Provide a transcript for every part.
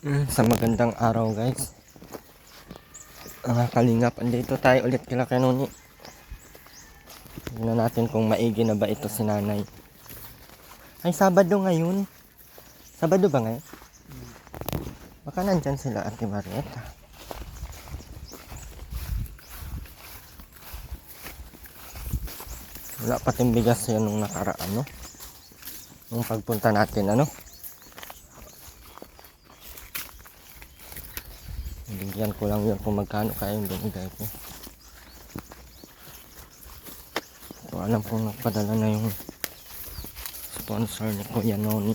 Sa magandang araw guys, mga kalingap, andito tayo ulit kila Kanuni. Tignan natin kung maigi na ba ito si nanay. Ay, Sabado ngayon. Sabado ba ngayon? Baka nandyan sila, Ate Marieta. Wala pating bigas yan nung nakaraan, no? Nung pagpunta natin, ano? Bigyan ko lang yun kung magkano kaya yung binigay ko. So, alam kong nagpadala na yung sponsor ni Kuya Noni.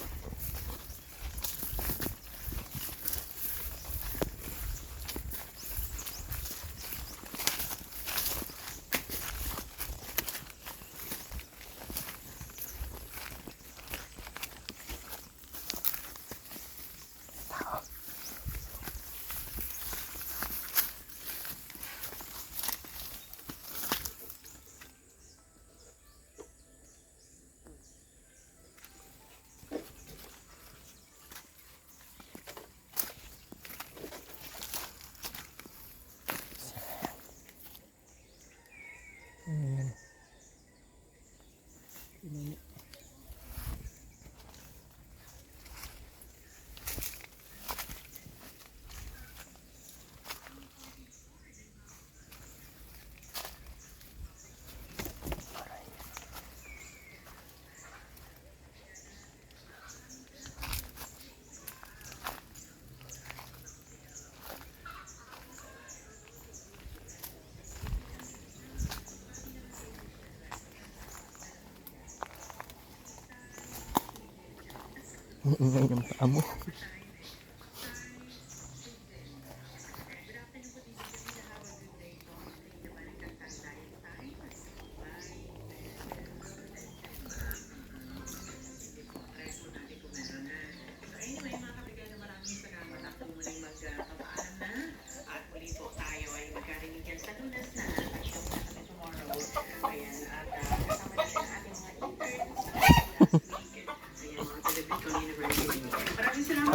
Ang ingay ng paa mo.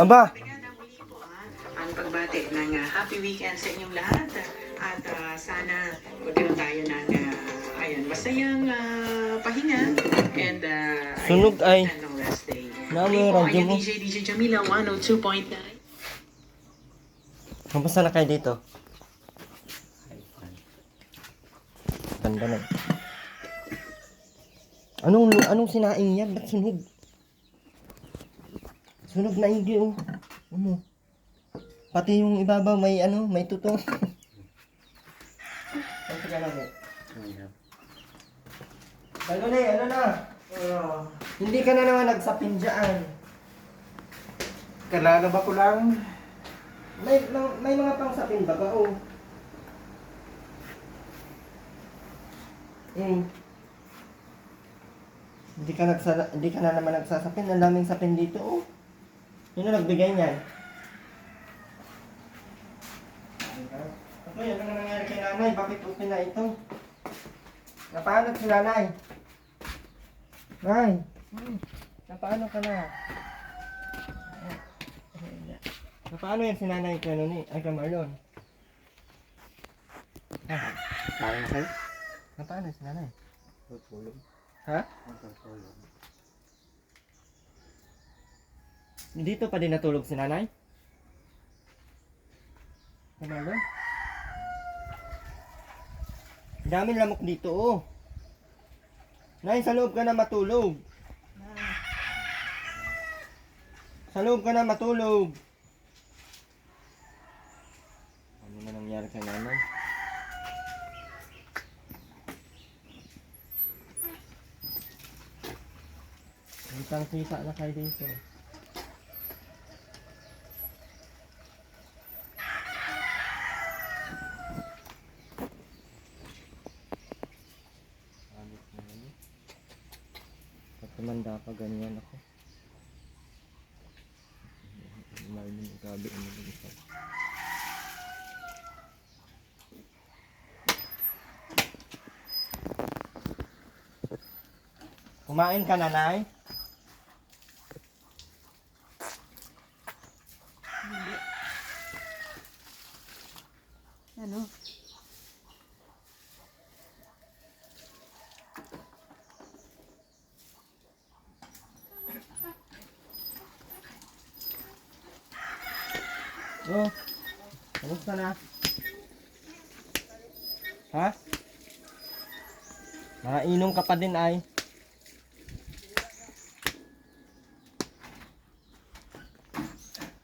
Aba! Ang pagbati ng happy weekend sa inyong lahat at sana magkaroon tayo ng ayan, masayang pahinga and Sunog ay. ng rest day. Namin yung radyo mo. DJ Jamila 102.9. Kamusta na kayo dito? Ganda na. Anong sinaing yan? Ba't sunog? Sunog na igi, oh. Ano? Pati yung ibabaw may may tutong. Ano ka lang, eh? Ano na? Hindi ka na naman nagsapin dyan. Kailangan ba ko lang? May mga pang sapin ba ba, oh? Hindi ka na naman nagsasapin. Ang daming sapin dito, oh. Sino nagbigay niyan? Ano na nangyari kay nanay? Bakit okay na ito? Napaano si nanay? Nay, napaano ka na? Napaano yan si nanay kay Noni? Ay, kay Marlon? Kaya kayo? Napaano si nanay? Tutulog. Ha? Tutulog. Dito pa din natulog si nanay? Kay Marlon? Daming lamok dito, oh. Nay, sa loob ka na matulog. Sa loob ka na matulog. Ano na nangyari kay nanay? Hintang kita na kayo dito. Tumanda pa ganyan ako. Marlon, gabi ang nililipat. Kumain ka, nanay? Hindi. Ano? Oh, kamusta na? Ha? Nakainom ka pa din ay.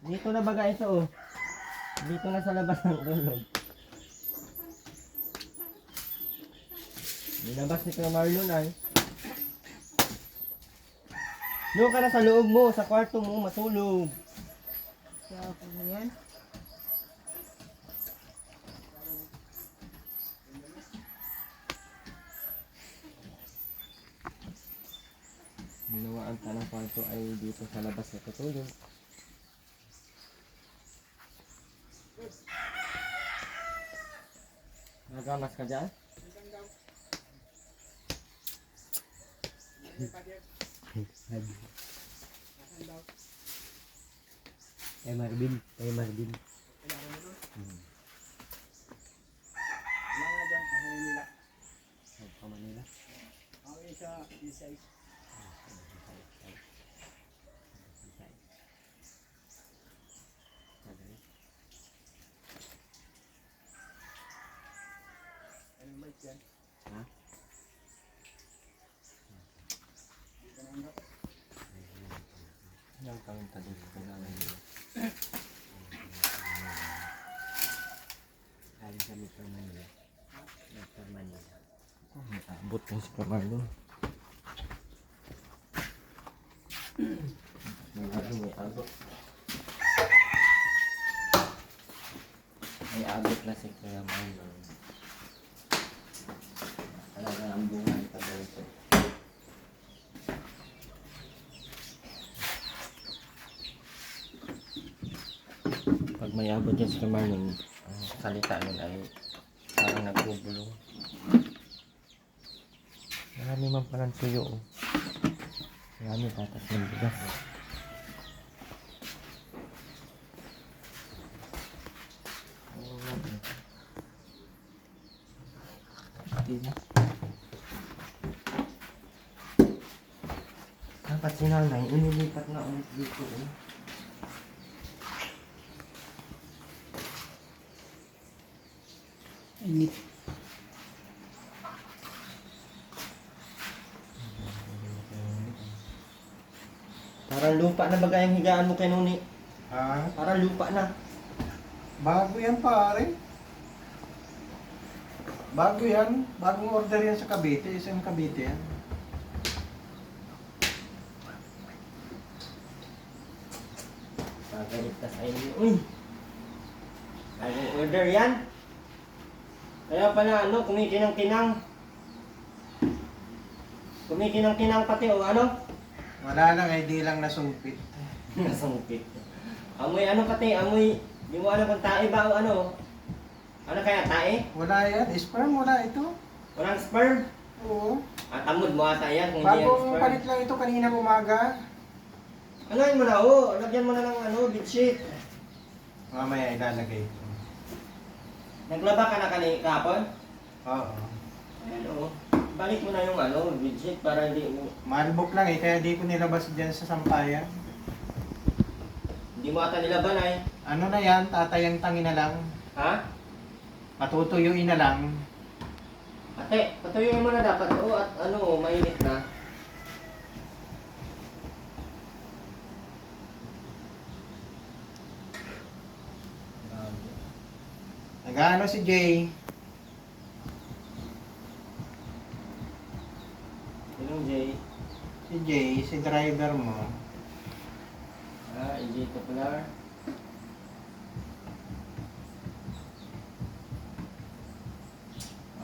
Dito na baga ito oh. Dito na sa labas ng tulog. Nilabas ni Kuya Marlon ay. Doon ka na sa loob mo, sa kwarto mo, matulog. Kaya ako na yan. Hinawaan pa ng kwarto ay dito sa labas na tutulog. Nagamas ka dyan? Marvin. Marvin. Mga dyan, sa Manila. Sa Manila? Okay, sa Visay. Ano ba yan? Ha? Ilang taon ka din sa nanay mo? Galing sa Metro Manila. Metro Manila. May abot na si Kuya Marlon. May abot. May abot na si Kuya Marlon. Talaga ang bunga ng pag-alito. Pag may abot yan si Kuya Marlon, ang salita nun ay parang nagbubulong. Marami man palang tuyo oh. Marami patas ng bigas. Hindi na. Dapat si nanay, inilipat na ulit dito eh. Init. Parang lupa na bagay ang higaan mo kay Nuni. Ha? Parang lupa na. Bago yan pare. Bago yan. Bagong order yan sa Cavite. Isang Cavite yan. Pagalit ka sa inyo. Uy! Bagong order yan. Kaya pala ano, kumikinang-kinang. Kumikinang-kinang pati o ano? Wala lang, hindi lang nasumpit. Nasungkit. Amoy ano pati, amoy, di mo alam kung tae ba o ano? Ano kaya tae? Wala yan. Sperm, wala ito. Walang sperm? Oo. At tamod mo ata yan kung hindi yan Bagong sperm. palit lang ito kanina umaga. Ano yun mo na o? Lagyan mo na ng ano, bedsheet. Mamaya ilalagay ito. Naglaba ka na kahapon? Oo. Ayan o. Balik mo na yung ano, bedsheet para hindi mo, Malbok lang eh, kaya di ko nilabas dyan sa sampayan. hindi mo ata nilaban ay. Ano na yan, tatayang tangi na lang. Ha? Patutuyuin na lang. Ate, patuyuin mo na dapat o at ano, mainit na. Nag-ano si Jay? Sinong Jay? Si Jay, si driver mo. Ah, EJ Popular.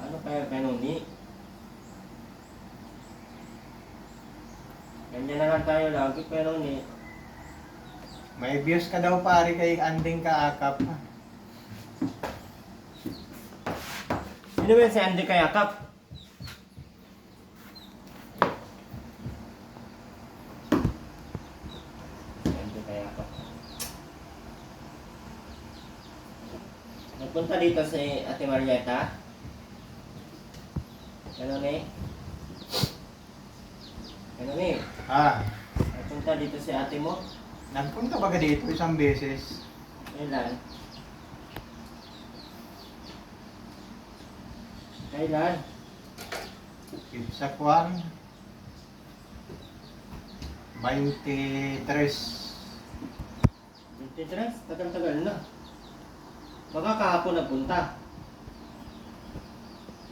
Ano kaya Nuni? Ganyan na lang tayo lagi Nuni. May views ka daw pare kay Anding Kaakap. Sino ba yun si Andy Kayakap? Si Andy Kayakap. Nagpunta dito si Ate Marieta. Ano ni? Ano ni? Nagpunta dito si ate mo. Nagpunta ba ka dito isang beses? Kailan? Kailan? Sa Kwan. 23. 23? Tagal-tagal na. Baka kahapon nagpunta.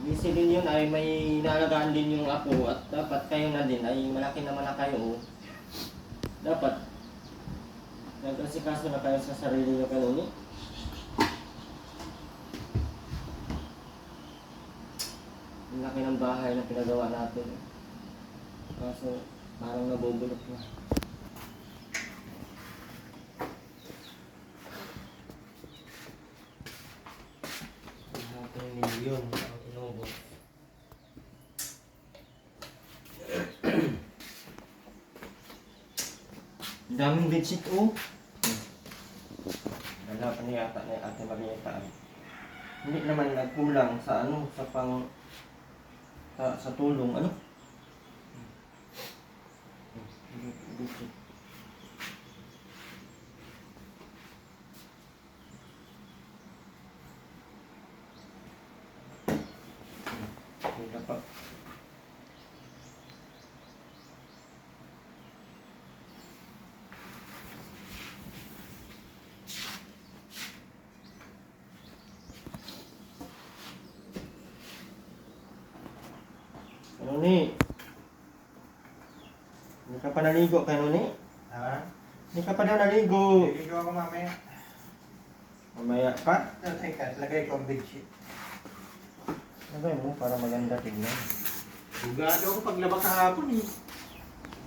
Busy din yun ay may inaalagaan din yung apo at dapat kayo na din ay malaki naman na kayo. Dapat nag-asikaso na kayo sa sarili nyo kanuni. Ang laki ng bahay na pinagawa natin. Kaso parang nabubulok na. Natin milyon ang inubos. Daming bedsheet oh. Wala pa niya yata ni Ate Marieta. Hindi naman nagkulang sa ano, sa pang sa tulong ano. Bedsheet. Wala pa. Ano ni? Hindi ka pa naligo kay ano ni? Ha? Hindi ka pa daw naligo. Liligo ako mamaya. Mamaya pa. Teka, lagay ko ang bedsheet. Lagay mo para maganda tingnan. Bugado ako paglaba kahapon eh.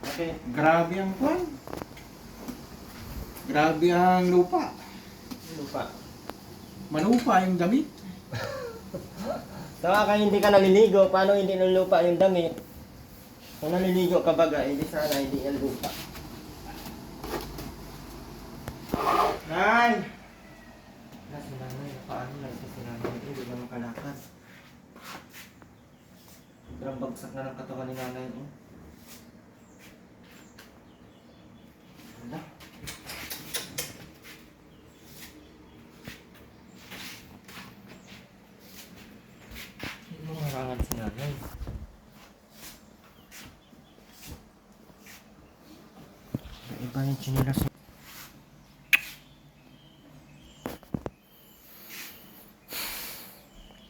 Okay. Grabe ang kwan. Grabe ang lupa. Lupa. Malupa yung damit. Saka ka hindi ka naliligo, paano hindi nalulupa yung damit? Kung naliligo ka baga, hindi sana hindi yan lupa. Nay! Nasa nanay, paano lang sa sinanay, hindi na makalakad. Sobrang bagsak na ng katawan ni nanay. Wala. Hindi mo marangan si nanay. Iba yung chinilas.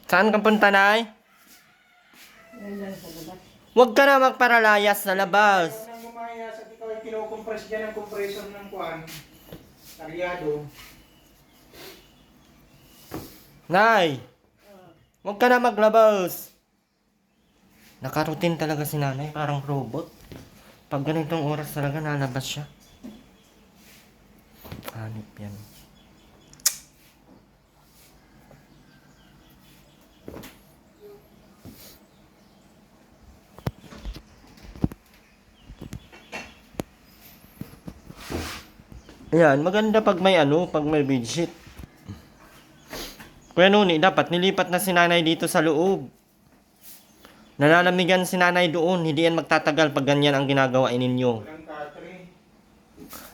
Saan ka punta, Nay? Huwag ka na magparalayas sa labas. Ikaw nang gumaya sa ikaw ay kinukompress dyan ang compressor ng kwan. Taryado. Nay! Huwag ka na maglabas. Nakarutin talaga si nanay, parang robot. Pag ganitong oras talaga, nalabas siya. Hanip yan. Ayan, maganda pag may pag may bedsheet. Kuya Nuni, dapat nilipat na si nanay dito sa loob. Nalalamigan si nanay doon, hindi yan magtatagal pag ganyan ang ginagawa ninyo. Walang katre.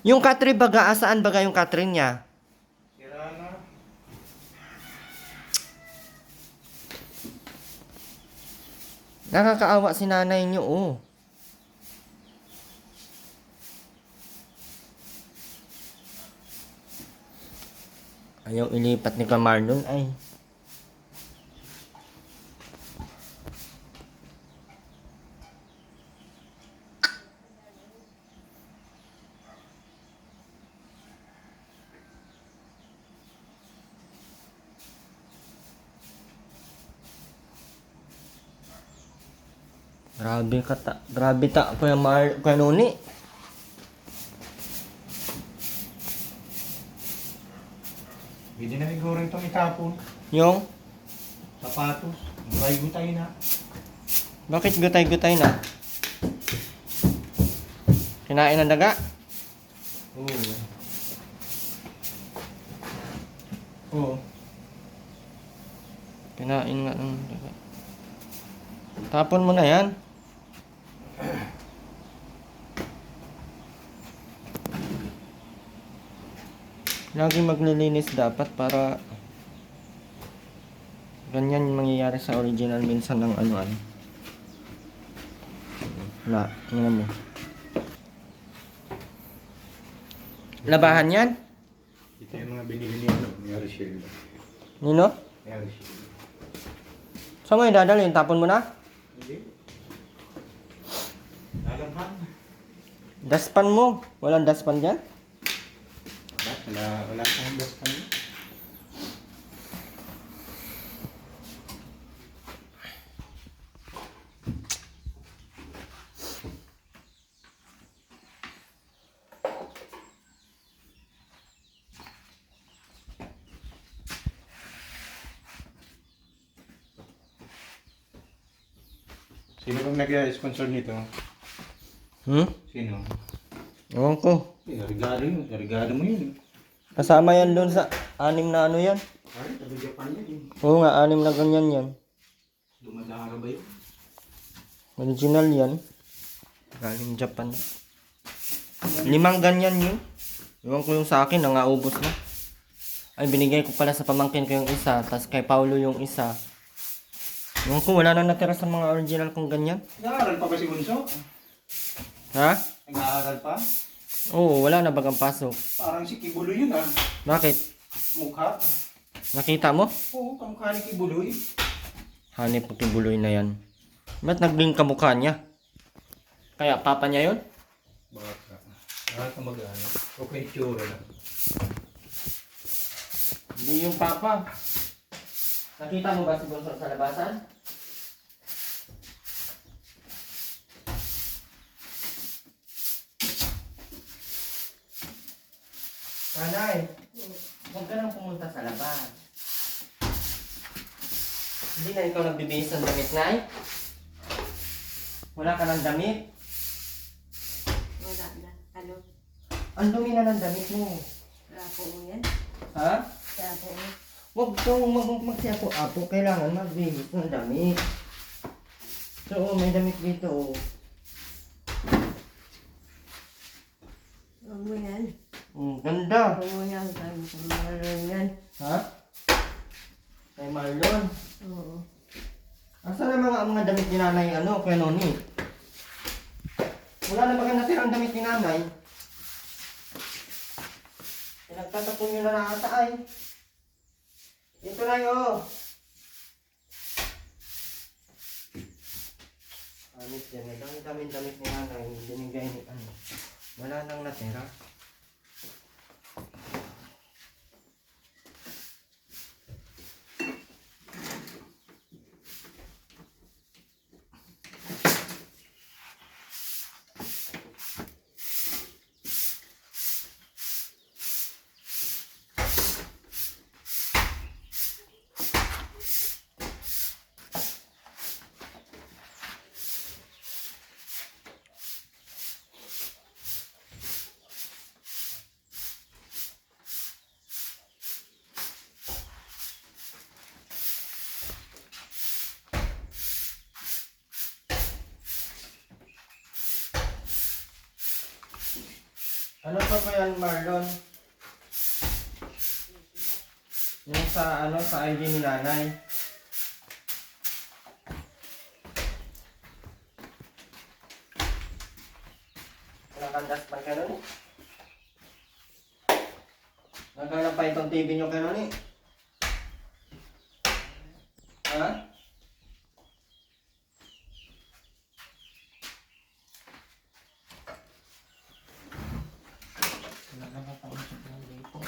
Yung katre baga, saan baga yung katre niya? Sira na. Nakakaawa si nanay niyo, oh. Ayaw ilipat ni Kamarlon, ay. Grabe ta, Kuya Nuni. Hindi na siguro itong itapon. Yung, Sapatos. Gutay-gutay na. bakit gutay-gutay na? Kinain ng daga? Oo. Oo. Kinain nga ng daga. Tapon mo na yan. Lagi maglilinis dapat para ganyan yung mangyayari sa original minsan ng ano. Wala, tingnan mo. Labahan yan? Ito yung mga binili niya, ni Ariel. Nino? Ni Ariel. Saan mo yung dadalhin? Tapon mo na? Hindi. Alamhan. Daspan mo. Walang daspan dyan? Wala kang best kami. Sino bang nag-sponsor nito? Sino? Ewan ko. Regalo mo yun. Kasama yan doon sa 6 na ano yan. Ay, taga Japan yan. Oo nga, 6 na ganyan yan. Dumadara ba yun? Original yan. Galing Japan. 5 ganyan yun. Ewan ko yung sa akin, nangaubos na. Ay, binigay ko pala sa pamangkin ko yung isa, tas kay Paulo yung isa. Ewan ko, wala na natira sa mga original kong ganyan. Nag-aaral pa ba si Bunso? Ha? Nag-aaral pa? Oo, wala na bagang pasok. Parang si Kibuloy yun ah. Bakit? Mukha. Nakita mo? Oo, kamukha ni Kibuloy. Hanip po kibuloy na yan. Ba't nagling kamukha niya? Kaya papa niya yun? Baka. Baka mag-ano. Okay, tsura lang. Hindi yung papa. Nakita mo ba si Bunso sa labasan? Nanay, huwag ka nang pumunta sa labas. Hindi na ikaw nagbibihis ng damit, Nay? Wala ka ng damit? Wala na. Ano? Ang dumi na ng damit mo. Rapo mo yan? Ha? Rapo mo? Huwag kang magsiyapo-apo. Kailangan magbihis ng damit. So, may damit dito. Oh. Huwag mo yan. Ganda. Huwag mo yan. Sabi sa maroon yan. Ha? Kay Marlon. Oo. Asa na mga damit ni nanay, ano, kay Noni? Wala na ba natirang damit ni nanay? Pinagtatapon nyo na nakata ay. Ito na yun. Amit yan, dami damit ni nanay, binigay ni ano. Wala nang natira. Ano pa ba yan, Marlon? Yung sa ano, sa ID ni nanay. Nakandas pa ka nun? Naghanap pa itong TV nyo kayo nun eh. Ha? Wala na makausap ng dito.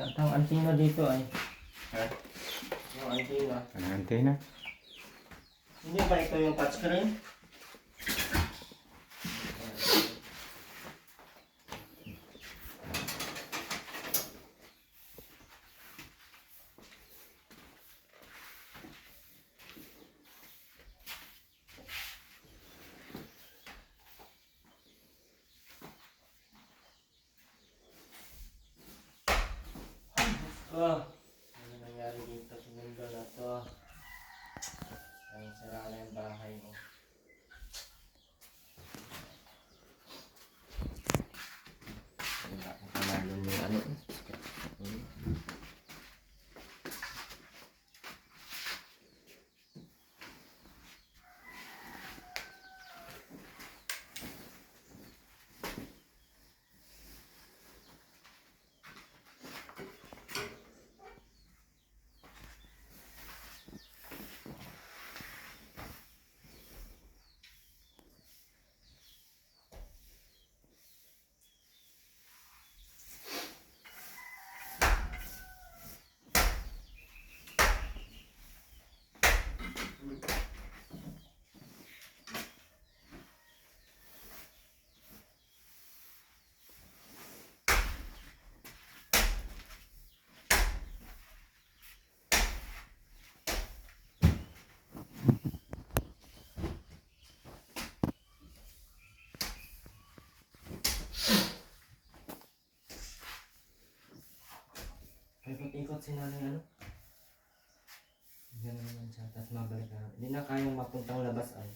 Wala tang antina dito ay. Ha? Yung antina. Ano antena? Hindi ba ito yung touchscreen? Ano nangyari dito sa mundo na to? Ay, sira na yung bahay mo. Wala akong panalo ni ano. Ikot-ikot si nanay ano? Gano'n naman siya, tapos mabalik na. Hindi na kayang mapuntang labas ay.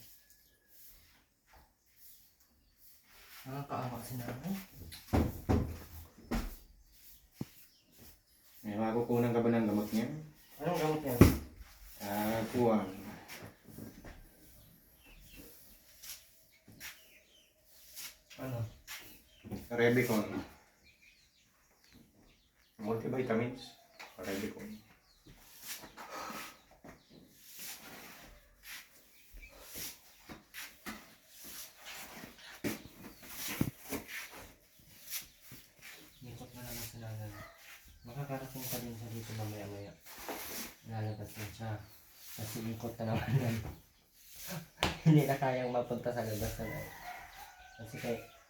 Nakakaawa si nanay. May makukunan ka ba ng gamot niya? Anong gamot yan? Kuwan. Ano? Rebicon. Multivitamins. Rebicon. Ikot na naman si nanay. Makakarating ka din sa dito mamaya-maya. Lalabas na siya. Kasi ikot na naman yan. Hindi na kayang mapunta sa labas na lang. Kasi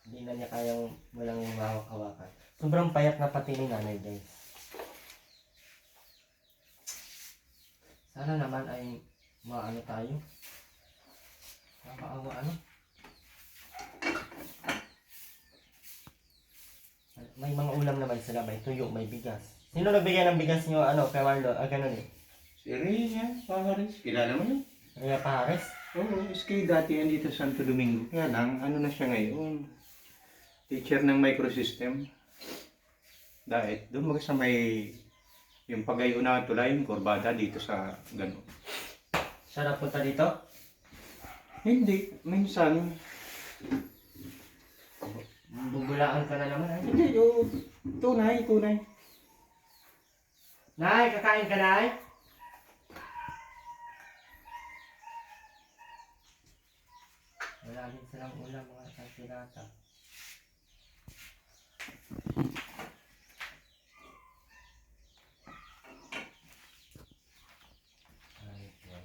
hindi na niya kayang walang mahawak-hawakan. Sobrang payat na pati ni nanay guys. Sana naman ay maano tayo. Nakakaawa ano. May mga ulam naman sila. May tuyo, may bigas. Sino nagbigay ng bigas niyo ano, kay Marlo? Ganun eh. Si Rhea Pahares. Kilala mo yun? Rhea Pahares? Oo, SK dati yan dito sa Santo Domingo. Kaya lang, ano na siya ngayon? Teacher ng microsystem. Dahil, doon mag sa may yung pagayo na tulay, yung kurbada dito sa gano'n. Siya napunta dito? Hindi, minsan. Bubulaan ka na naman ay. Hindi, yung tunay. Nay, kakain ka nay? Wala din silang ulam mga kantinata. Ay, yan.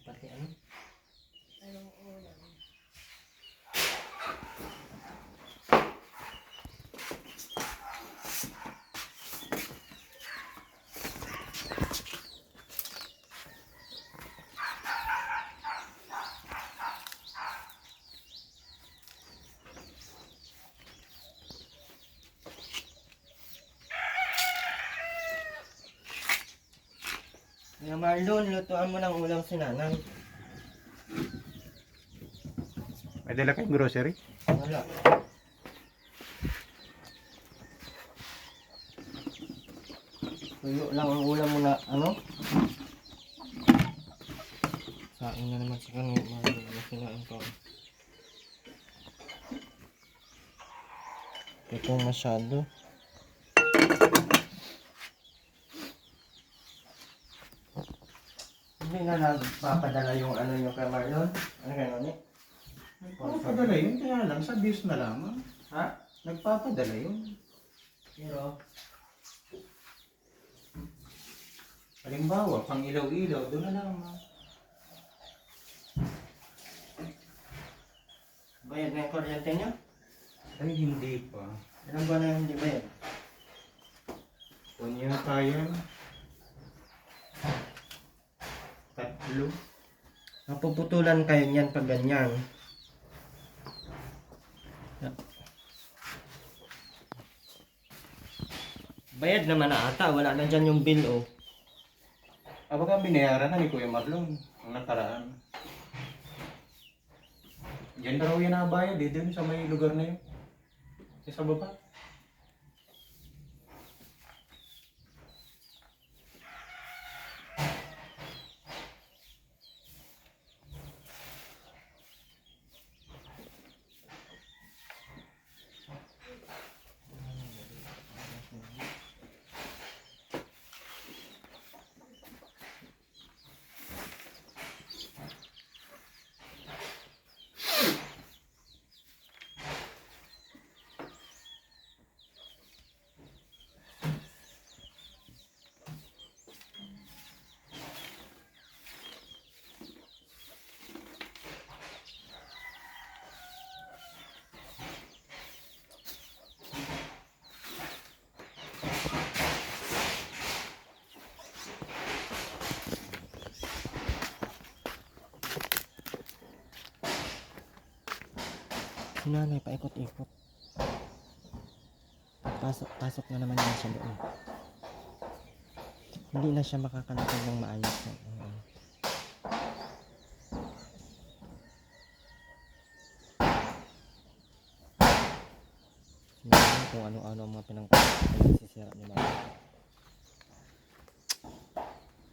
Pati ano? Anong ulam? Kaya Marlon, lutuan mo ng ulam si nanay. May dala kayong grocery? Wala. Tuyo lang ang ulam mo na ano? Saing na naman si kanina Marlon. Ano kinain ko? Ito masyado. Hindi na nagpapadala yung ano nyo kay Marlon? Ano gano'n eh? Nagpapadala yun, kaya lang, sa views na lamang. Ha? Nagpapadala yun. Pero, Halimbawa, pang ilaw-ilaw, doon na lamang. bayad na yung kuryente nyo? Ay, hindi pa. Ilang buwan na yung hindi bayad? Kunya kaya. Tatlo. Napuputulan kayo niyan pag ganyan. Bayad naman na ata, wala na dyan yung bill oh. Abaga binayaran na ni Kuya Marlon ang nakaraan. Diyan daw yan nabayad eh, dun sa may lugar na yun. Sa baba. Si nanay paikot-ikot. Pasok na naman yan siya doon. Hindi na siya makakalakad ng maayos. Hindi kung ano-ano ang mga pinang-sisira ni mama.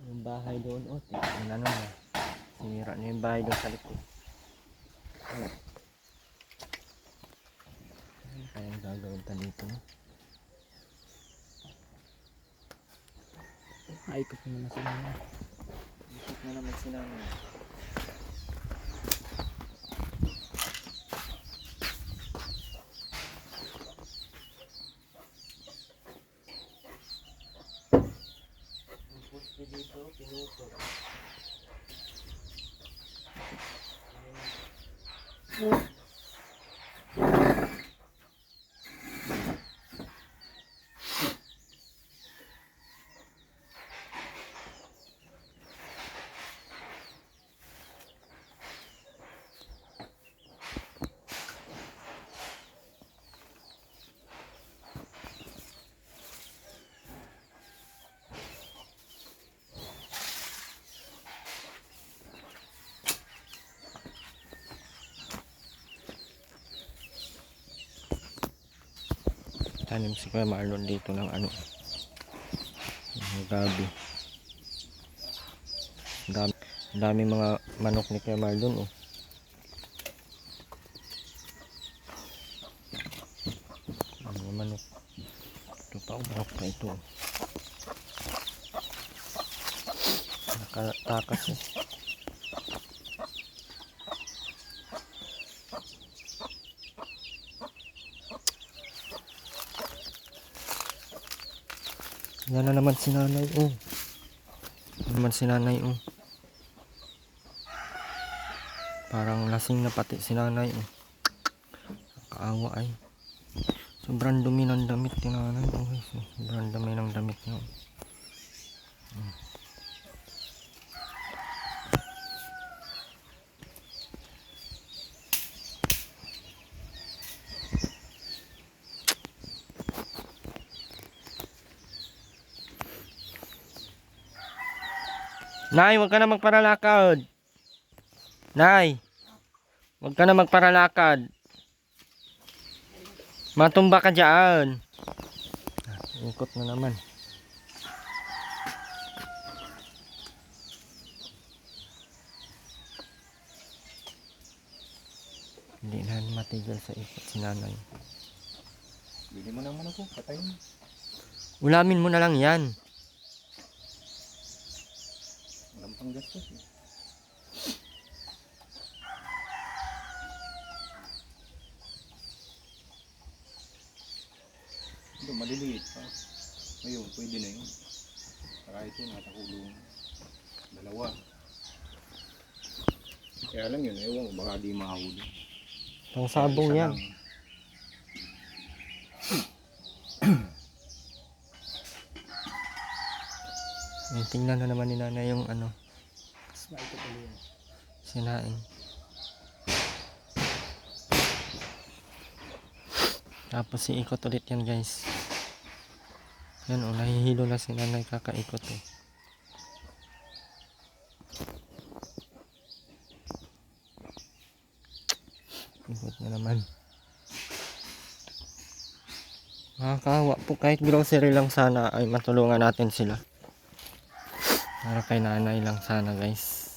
Yung bahay doon, oh, tingnan na. Sinira na yung bahay doon sa likod. Oh. Ano kayang gagawin pa dito, no? Ay, ikot na naman si nanay. Ikot na naman si nanay. Ang poste dito, pinuto. Tanim si Kuya Marlon dito ng ano, ng gabi. Dami mga manok ni Kuya Marlon oh. Mga manok. Ito pa oh, manok pa ito. Nakatakas eh. Yan na naman si nanay oh. Yan naman si nanay oh. Parang lasing na pati si nanay oh. Kaawa ay. Sobrang dumi ng damit ni nanay oh. Sobrang dumi ng damit niya oh. Nay, huwag ka na magparalakad. Nay, huwag ka na magparalakad. Matumba ka dyan. Ikot na naman. Hindi na matigil sa ikot si nanay. Bili mo naman ako, patayin. Ulamin mo na lang yan. Walang panggastos eh. Ito, maliliit pa. Ayun, pwede na yun. Saka ito, natakulong. Dalawa. Kaya lang yun, ewan ko, baka di mahuli. Pang sabong Isa yan. lang. Tingnan na naman ni nanay yung ano, Mas maito pala yun. sinaing. Tapos iikot ulit yan guys. Yan o, nahihilo na si nanay kakaikot eh. Ikot na naman. Nakakahawa po, kahit grocery lang sana ay matulungan natin sila. Para kay nanay lang sana guys.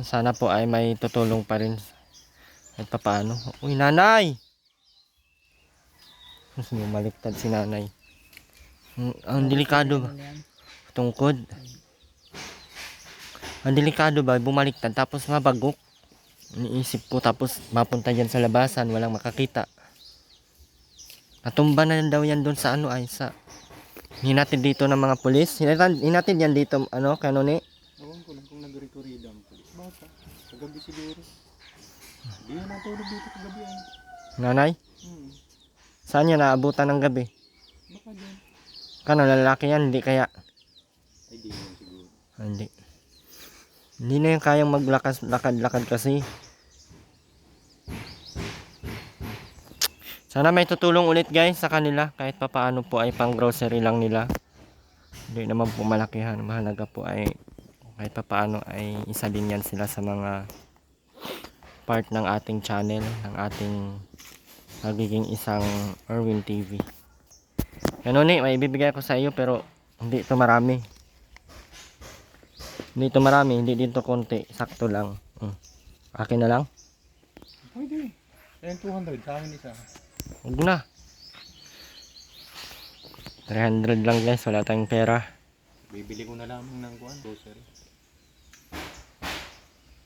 Sana po ay may tutulong pa rin kahit papaano. Uy nanay! Mas bumaliktad si nanay. Ang delikado ba? Ano yan? Tungkod. Ang delikado ba? Bumaliktad tapos mabagok. Iniisip ko tapos mapunta dyan sa labasan. Walang makakita. Natumba na daw yan doon sa ano ay sa hinatid dito ng mga pulis. Hinatid yan dito ano kanoni. Ewan ko lang kung nag-recorrida ang pulis. Baka, kagabi siguro. Hindi yan natulog dito kagabi ay. Nanay? Saan yan naabutan ng gabi? Baka dyan. Kano lalaki yan? Hindi kaya? Ay, di yan siguro. Hindi. Hindi na yung kayang maglakad-lakad kasi. Sana may tutulong ulit guys sa kanila. Kahit papaano po ay pang grocery lang nila. Hindi naman po malakihan. Mahalaga po ay kahit papaano ay isa din yan sila sa mga part ng ating channel. Ng ating magiging isang Erwin TV. Yan ni, may ibibigay ko sa iyo pero hindi ito marami. Hindi ito marami, hindi dito konti. Sakto lang. Akin na lang. Pwede. Ayan, 200 sa akin isa. Huwag na. 300 lang guys, wala tayong pera. Bibili ko na lamang ng kuhan, grocery.